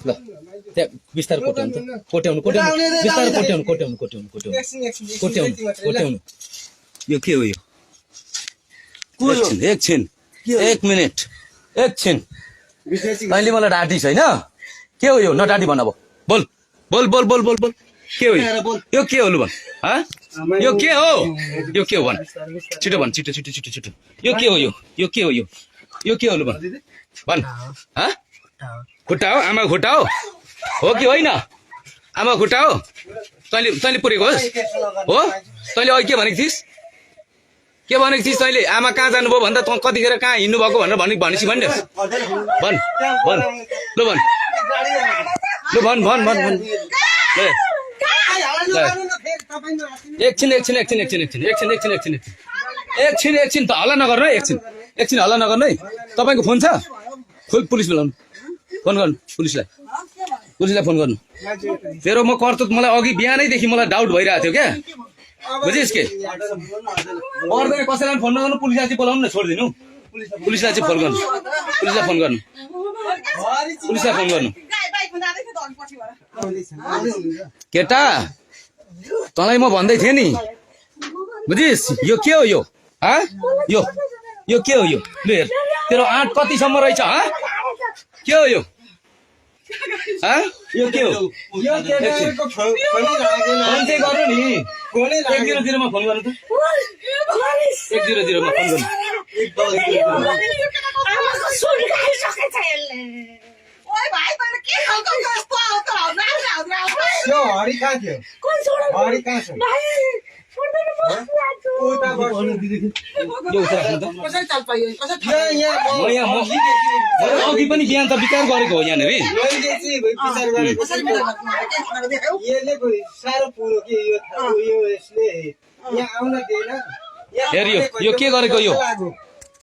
ल त्यहाँ बिस्तारै कोट्याउनु कोट्याउनु कोट्याउनु बिस्तारै कोट्याउनु कोट्याउनु कोट्याउनु कोट्याउनु कोट्याउनु कोट्याउनु यो के हो यो एकछिन एक मिनट एकछिन तैँले मलाई डाँटिस् होइन के हो यो नडाँटी भन अब बोल बोल बोल बोल बोल बोल के हो यो के हो लु भन यो के हो भन छिटो भन छिटो छिटो छिटो छिटो यो के हो यो के हो यो के हो लु भन भन खुट्टा हो आमा खुट्टा हो कि होइन आमा खुट्टा हो तैँले पुरेको होस् हो तैँले अघि के भनेको थिइस् तैँले आमा कहाँ जानुभयो भन्दा त कतिखेर कहाँ हिँड्नु भएको भनेर भनेपछि भन्ने भन भन लु भन लु भन भन भन भन एकछिन एकछिन एकछिन एकछिन एकछिन एकछिन एकछिन एकछिन एकछिन एकछिन त हल्ला नगर्नु है एकछिन हल्ला नगर्नु है तपाईँको फोन छ पुलिस बोलाउनु फोन गर्नु पुलिसलाई फोन गर्नु तेरो म कर्तुत मलाई अघि बिहानैदेखि मलाई डाउट भइरहेको थियो क्या बुझिस् के पर्दैन कसैलाई फोन नगर्नु पुलिसलाई चाहिँ बोलाउनु न छोडिदिनु पुलिसलाई चाहिँ फोन गर्नु पुलिसलाई फोन गर्नु केटा तँलाई म भन्दै थिएँ नि बुझिस् यो के हो यो के हो यो लु हेर तेरो आँट कतिसम्म रहेछ के हो यो यो के हो फोन चाहिँ गर्नु नि 100 मा फोन गर्नु त 100 मा फोन गर्नु अघि पनि बिहान त विचार गरेको हो यहाँनिर हेर यो के गरेको यो